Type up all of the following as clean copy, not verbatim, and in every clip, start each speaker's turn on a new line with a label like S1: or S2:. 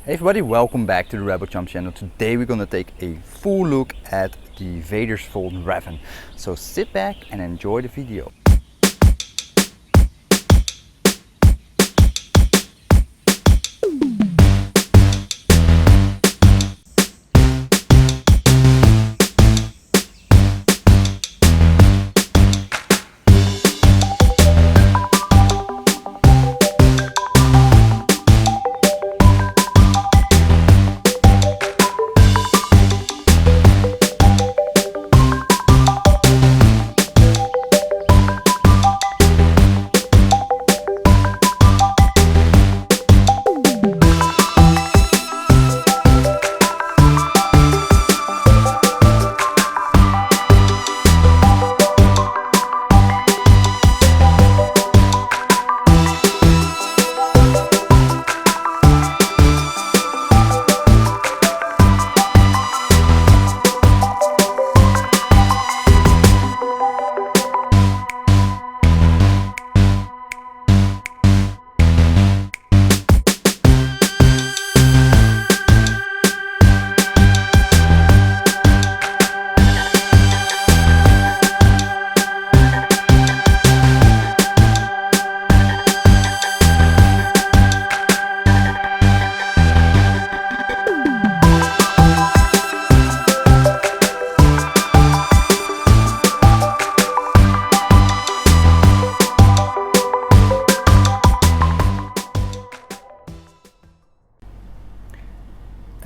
S1: Hey everybody, welcome back to the Rebel Chump channel. Today we're gonna take a full look at the Vader's Fold Revn. So sit back and enjoy the video.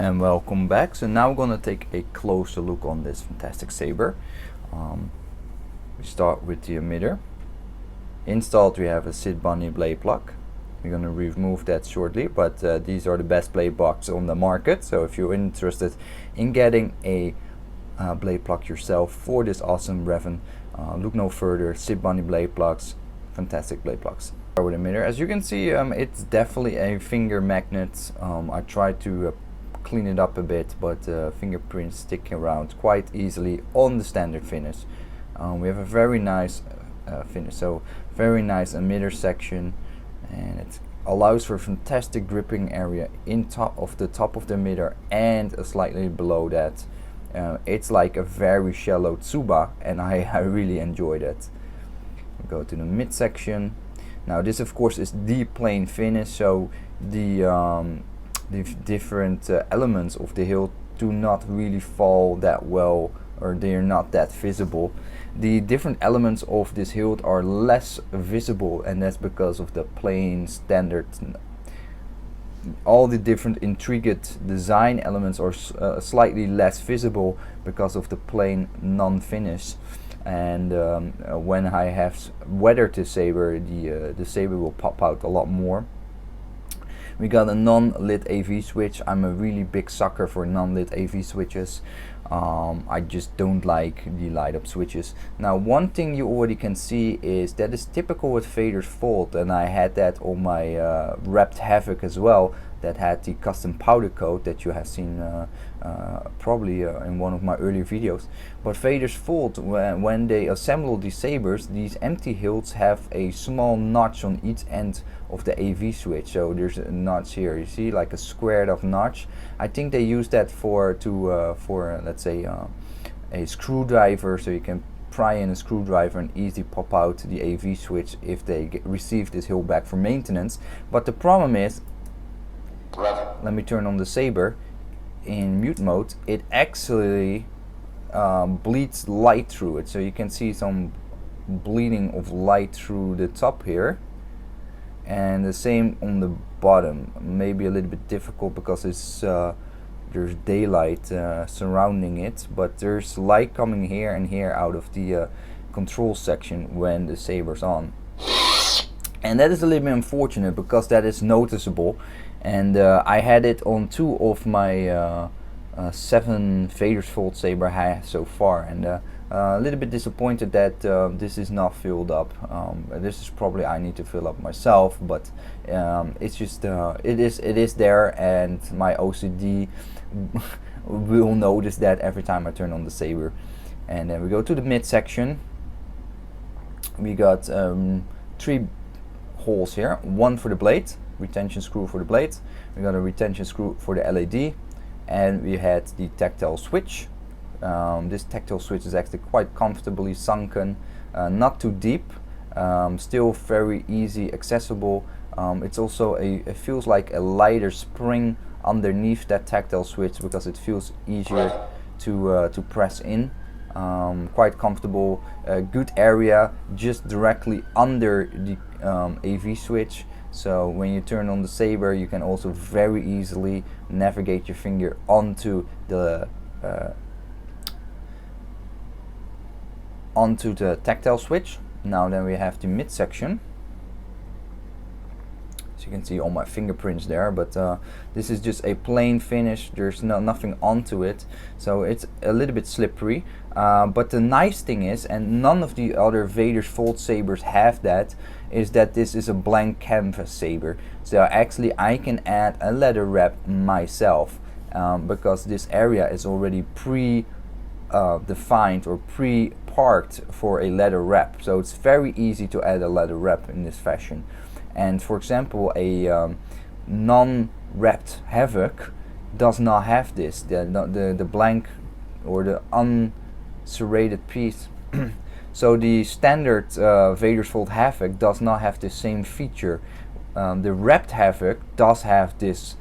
S1: And welcome back. So now we're gonna take a closer look on this fantastic saber. We start with the emitter. Installed we have a Sid Bunny blade block. We're gonna remove that shortly, but these are the best blade blocks on the market. So if you're interested in getting a blade block yourself for this awesome Revn, look no further. Sid Bunny blade blocks, fantastic blade blocks. With emitter, as you can see, it's definitely a finger magnet. I tried to clean it up a bit, but fingerprints stick around quite easily on the standard finish. We have a very nice finish, so very nice emitter section, and it allows for a fantastic gripping area in top of the emitter and slightly below that. It's like a very shallow tsuba, and I really enjoyed it. We go to the midsection. Now this of course is the plain finish, so the different elements of the hilt do not really fall that well, or they are not that visible. The different elements of this hilt are less visible, and that's because of the plain standard. All the different intricate design elements are slightly less visible because of the plain non-finish. And when I have weathered the saber, the saber will pop out a lot more. We got a non-lit AV switch. I'm a really big sucker for non-lit AV switches. I just don't like the light up switches. Now one thing you already can see is that is typical with Vader's Fold, and I had that on my wrapped Havoc as well, that had the custom powder coat that you have seen probably in one of my earlier videos. But Vader's Fold, when they assemble these sabers, these empty hilts have a small notch on each end of the AV switch. So there's a notch here, you see, like a squared off notch. I think they use that for let's say a screwdriver, so you can pry in a screwdriver and easily pop out the AV switch if they receive this hilt back for maintenance. But the problem is, let me turn on the saber in mute mode, it actually bleeds light through it, so you can see some bleeding of light through the top here, and the same on the bottom. Maybe a little bit difficult because it's there's daylight surrounding it, but there's light coming here and here out of the control section when the saber's on, and that is a little bit unfortunate because that is noticeable. And I had it on 2 of my 7 Vader's Fold saber I have so far, and a little bit disappointed that this is not filled up. This is probably I need to fill up myself, but it's just it is there, and my OCD will notice that every time I turn on the saber. And then we go to the midsection. We got 3 holes here, 1 for the blade, retention screw for the blade, we got a retention screw for the LED, and we had the tactile switch. This tactile switch is actually quite comfortably sunken, not too deep, still very easy accessible. It's also it feels like a lighter spring underneath that tactile switch because it feels easier to press in. Quite comfortable, good area just directly under the AV switch. So when you turn on the saber, you can also very easily navigate your finger onto the tactile switch. Now then we have the midsection. So you can see all my fingerprints there, but this is just a plain finish. There's nothing onto it, so it's a little bit slippery. But the nice thing is, and none of the other Vader's Fold sabers have that, is that this is a blank canvas saber. So actually I can add a leather wrap myself, because this area is already defined or pre-parked for a leather wrap. So it's very easy to add a leather wrap in this fashion. And for example, a non-wrapped Havoc does not have this, the blank or the unserrated piece. So the standard Vader's Fold Havoc does not have the same feature. The wrapped Havoc does have this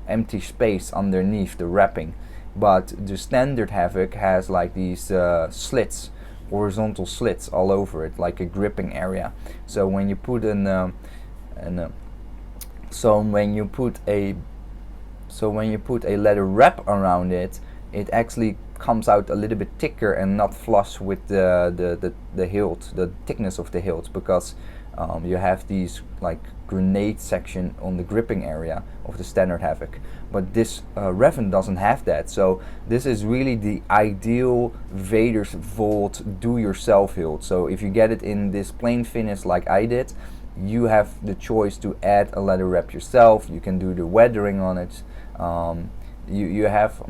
S1: empty space underneath the wrapping, but the standard Havoc has like these slits, horizontal slits all over it, like a gripping area. So when you put when you put a leather wrap around it, it actually comes out a little bit thicker and not flush with the hilt, the thickness of the hilt, because you have these like grenade section on the gripping area of the standard Havoc. But this Revn doesn't have that, so this is really the ideal Vader's Fold do-yourself hilt. So if you get it in this plain finish like I did, you have the choice to add a leather wrap yourself. You can do the weathering on it. You have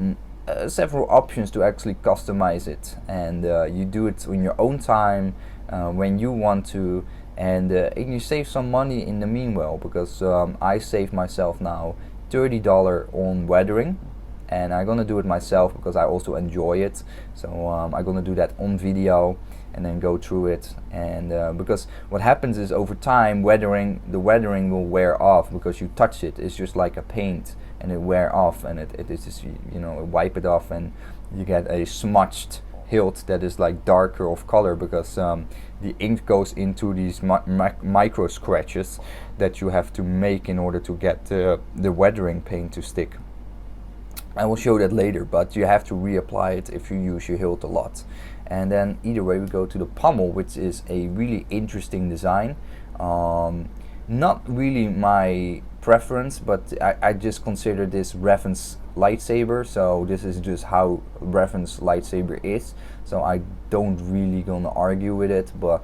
S1: several options to actually customize it, and you do it in your own time when you want to, and you save some money in the meanwhile, because I save myself now $30 on weathering, and I'm gonna do it myself because I also enjoy it. So I'm gonna do that on video and then go through it, and because what happens is over time the weathering will wear off, because you touch it, it's just like a paint, and it wear off, and it is just, you know, wipe it off, and you get a smudged hilt that is like darker of color, because the ink goes into these micro scratches that you have to make in order to get the weathering paint to stick. I will show that later, but you have to reapply it if you use your hilt a lot. And then either way we go to the pommel, which is a really interesting design. Not really my preference, but I just consider this Revn's lightsaber, so this is just how Revn's lightsaber is, so I don't really gonna argue with it. But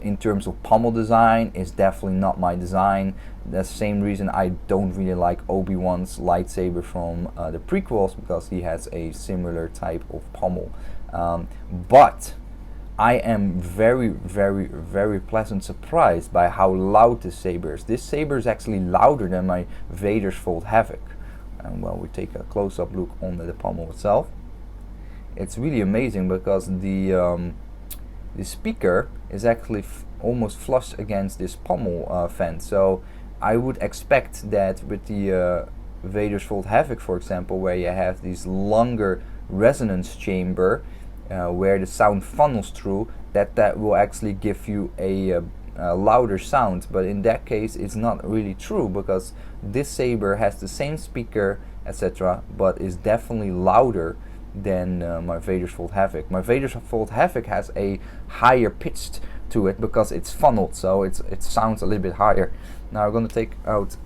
S1: in terms of pommel design, it's definitely not my design. That's the same reason I don't really like Obi-Wan's lightsaber from the prequels, because he has a similar type of pommel. But I am very, very, very pleasant surprised by how loud this saber is. This saber is actually louder than my Vader's Fold Havoc. And well, we take a close-up look on the pommel itself. It's really amazing, because the speaker is actually almost flush against this pommel vent. So I would expect that with the Vader's Fold Havoc, for example, where you have this longer resonance chamber where the sound funnels through, that will actually give you a louder sound. But in that case, it's not really true, because this saber has the same speaker, etc., but is definitely louder than my Vader's Fold Havoc. My Vader's Fold Havoc has a higher pitch to it because it's funneled, so it sounds a little bit higher. Now I'm going to take out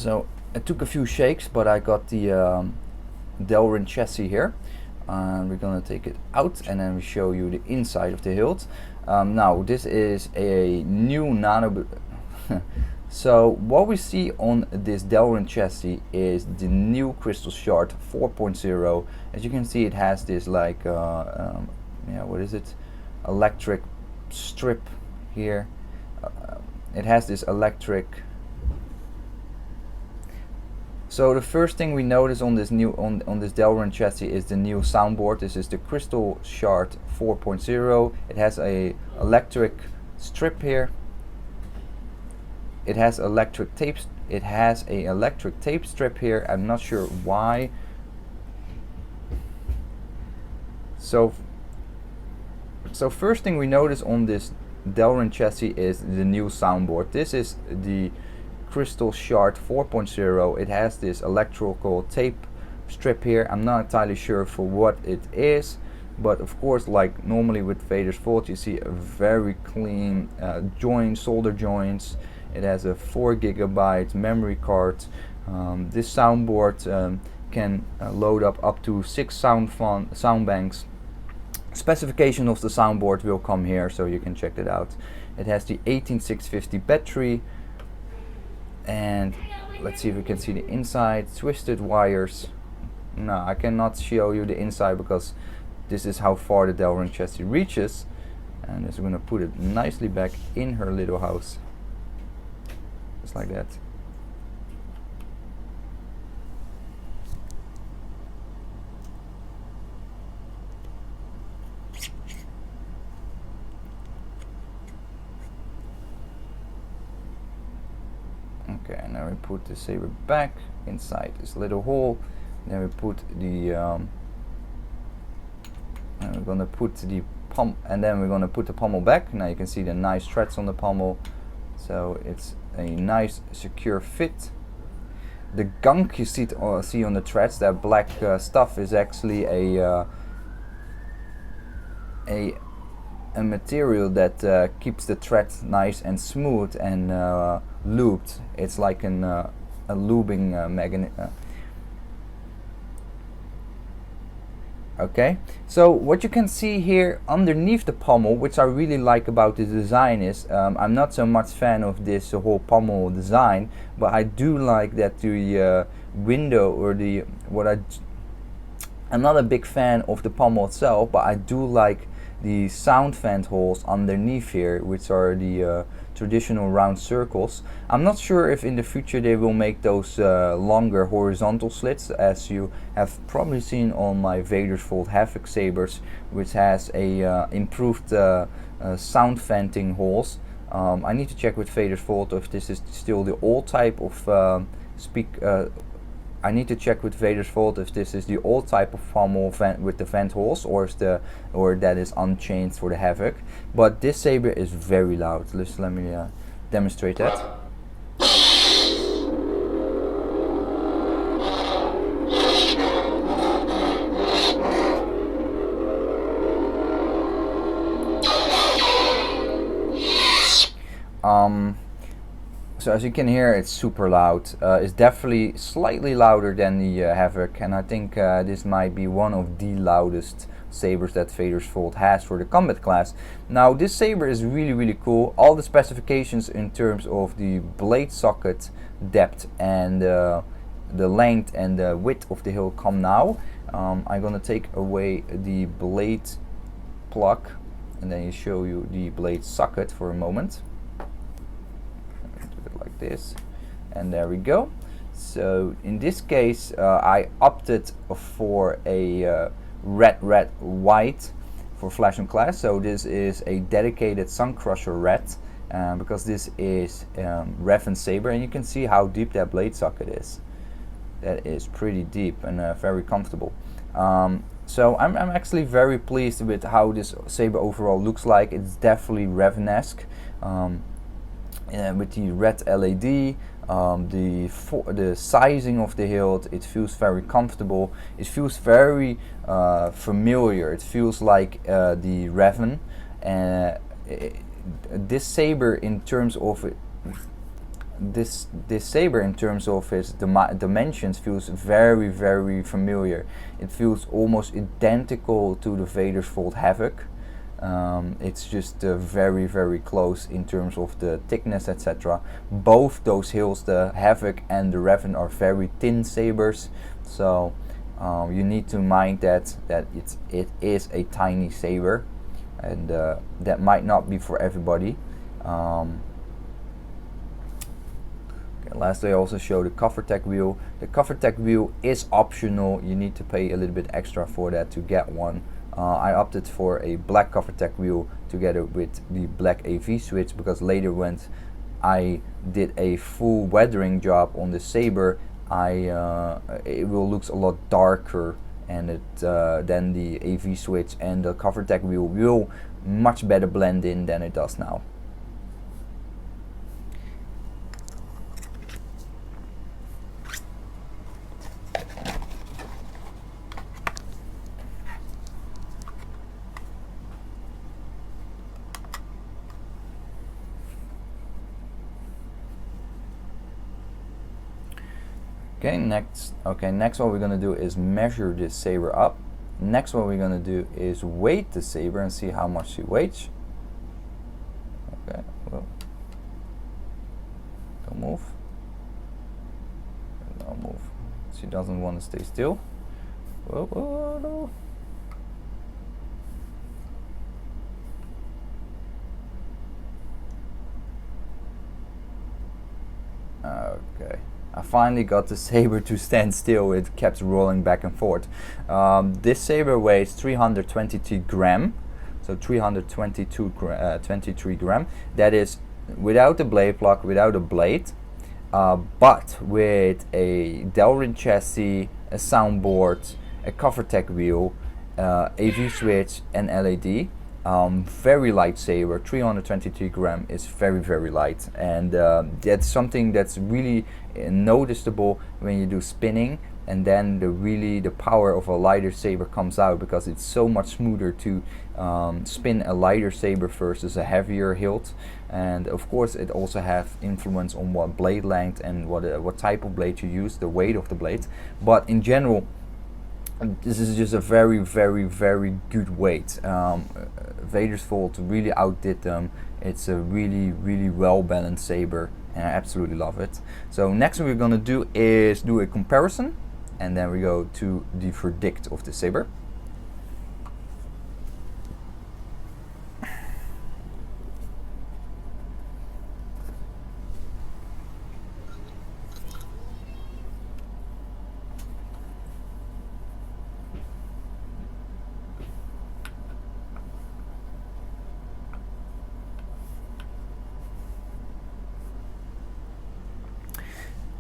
S1: So it took a few shakes, but I got the Delrin chassis here. We're gonna take it out, and then we show you the inside of the hilt. Now this is a new nano So what we see on this Delrin chassis is the new Crystal Shard 4.0. As you can see, it has this like yeah, what is it, electric strip here. It has this electric. So the first thing we notice on this new on this Delrin chassis is the new soundboard. This is the Crystal Shard 4.0. It has a electric strip here. It has electric tape. It has a electric tape strip here. I'm not sure why. So first thing we notice on this Delrin chassis is the new soundboard. This is the Crystal Shard 4.0. It has this electrical tape strip here. I'm not entirely sure for what it is, but of course, like normally with Vader's Vault, you see a very clean solder joints. It has a 4 GB memory card. This soundboard can load up to 6 sound banks. Specification of the soundboard will come here, so you can check it out. It has the 18650 battery, and let's see if we can see the inside. Twisted wires. No, I cannot show you the inside because this is how far the Delrin chassis reaches. And just going to put it nicely back in her little house. Just like that. Okay, and now we put the saber back inside this little hole. Then we put the and we're gonna put the pommel back. Now you can see the nice threads on the pommel. So it's a nice secure fit. The gunk you see on the threads, that black stuff, is actually a material that keeps the thread nice and smooth and lubed. It's like a lubing magnet. Okay, so what you can see here underneath the pommel, which I really like about the design, is I'm not so much fan of this whole pommel design, but I do like that the window or I'm not a big fan of the pommel itself, but I do like the sound vent holes underneath here, which are the traditional round circles. I'm not sure if in the future they will make those longer horizontal slits, as you have probably seen on my Vader's Vault Havoc sabers, which has a improved sound venting holes. I need to check with Vader's Vault if this is still the old type of I need to check with Vader's Vault if this is the old type of pommel vent with the vent holes, or that is unchanged for the Havoc. But this saber is very loud. Let me demonstrate that. So as you can hear, it's super loud. It's definitely slightly louder than the Havoc, and I think this might be one of the loudest sabers that Vader's Vault has for the combat class. Now this saber is really cool. All the specifications in terms of the blade socket depth and the length and the width of the hilt come now. I'm gonna take away the blade plug and then show you the blade socket for a moment. Like this, and there we go. So in this case I opted for a red white for Flash and Class. So this is a dedicated Sun Crusher red, because this is Revn saber, and you can see how deep that blade socket is. That is pretty deep and very comfortable. So I'm actually very pleased with how this saber overall looks like. It's definitely Revn-esque. With the red LED, the sizing of the hilt, it feels very comfortable. It feels very familiar. It feels like the Revn. This saber, in terms of this saber, in terms of its dimensions, feels very familiar. It feels almost identical to the Vader's Vault Havoc. It's just very, very close in terms of the thickness, etc. Both those hilts, the Havoc and the Revn, are very thin sabers, so you need to mind that it is a tiny saber, and that might not be for everybody. Lastly, I also show the CoverTech wheel. The CoverTech wheel is optional. You need to pay a little bit extra for that to get one. I opted for a black CoverTech wheel together with the black AV switch, because later when I did a full weathering job on the saber, it will look a lot darker, and then the AV switch and the CoverTech wheel will much better blend in than it does now. Next what we're gonna do is measure this saber up. Next what we're gonna do is weight the saber and see how much she weighs. Okay, well, don't move. Don't move. She doesn't want to stay still. Whoa, whoa, no. Okay. I finally got the saber to stand still. It kept rolling back and forth. This saber weighs 322 gram, so 23 gram. That is without the blade block, without a blade, but with a Delrin chassis, a soundboard, a CoverTech wheel, AV switch, and LED. Very light saber. 323 gram is very, very light, and that's something that's really noticeable when you do spinning, and then the power of a lighter saber comes out, because it's so much smoother to spin a lighter saber versus a heavier hilt. And of course it also have influence on what blade length and what type of blade you use, the weight of the blade, but in general this is just a very, very, very good weight. Vader's Vault really outdid them. It's a really, really well balanced saber, and I absolutely love it. So next what we're gonna do is do a comparison, and then we go to the verdict of the saber.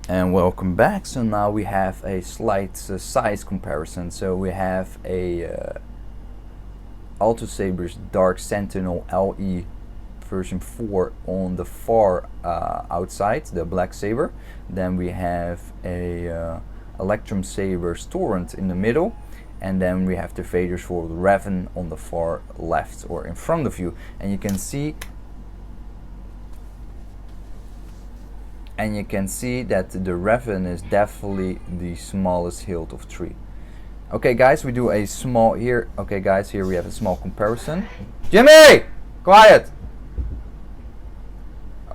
S1: And welcome back. So now we have a slight size comparison. So we have a Alto Saber's Dark Sentinel LE version 4 on the far outside, the black saber. Then we have a Electrum Saber's Torrent in the middle, and then we have the Vader's Vault Revn on the far left or in front of you. And you can see that the Revn is definitely the smallest hilt of 3. Okay guys, we do a small here. Okay guys, here we have a small comparison. Jimmy! Quiet!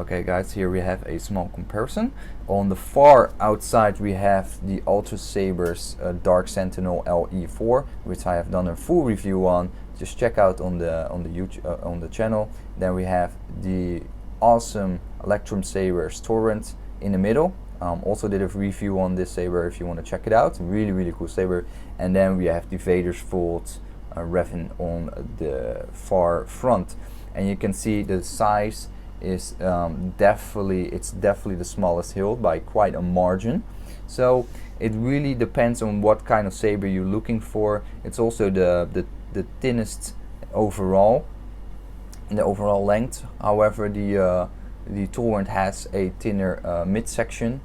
S1: Okay guys, here we have a small comparison. On the far outside we have the Ultra Saber's Dark Sentinel LE4, which I have done a full review on. Just check out on the YouTube on the channel. Then we have the awesome Electrum Saber's Torrent in the middle. Also did a review on this saber if you want to check it out. Really, really cool saber. And then we have the Vader's Vault Revn on the far front, and you can see the size is definitely the smallest hilt by quite a margin. So it really depends on what kind of saber you're looking for. It's also the thinnest overall in the overall length. However, the Torrent has a thinner midsection,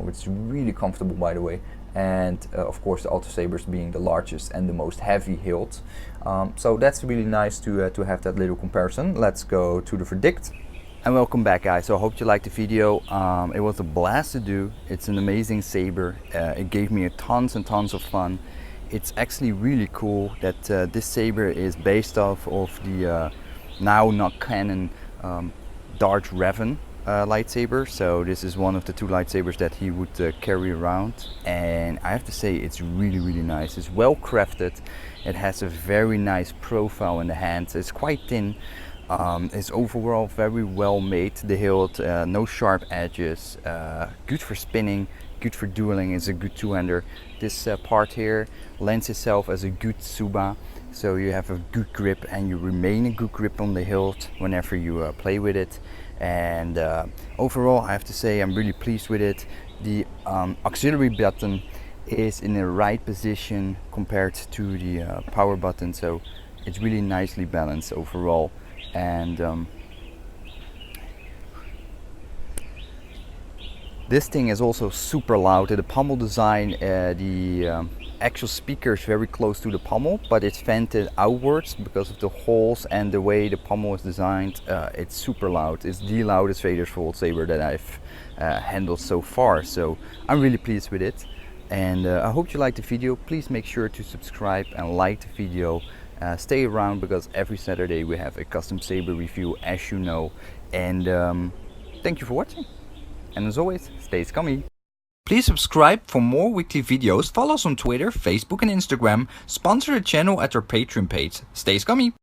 S1: which is really comfortable, by the way. And of course the Alto Sabers being the largest and the most heavy hilt. So that's really nice to have that little comparison. Let's go to the verdict. And welcome back guys, so I hope you liked the video. It was a blast to do. It's an amazing saber. It gave me tons and tons of fun. it's actually really cool that this saber is based off of the now not canon Dark Revn lightsaber. So this is one of the two lightsabers that he would carry around, and I have to say it's really nice. It's well crafted. It has a very nice profile in the hands. It's quite thin. It's overall very well made. The hilt, no sharp edges, good for spinning, good for dueling. It's a good two-hander. This part here lends itself as a good tsuba, so you have a good grip and you remain a good grip on the hilt whenever you play with it. And overall, I have to say I'm really pleased with it. The auxiliary button is in the right position compared to the power button, so it's really nicely balanced overall. And this thing is also super loud. The pommel design, the actual speaker is very close to the pommel, but it's vented outwards because of the holes and the way the pommel is designed. It's super loud. It's the loudest Vader Fold saber that I've handled so far, so I'm really pleased with it. And I hope you liked the video. Please make sure to subscribe and like the video. Stay around because every Saturday we have a custom saber review, as you know. And thank you for watching. And as always, stay scummy. Please subscribe for more weekly videos. Follow us on Twitter, Facebook and Instagram. Sponsor the channel at our Patreon page. Stay scummy.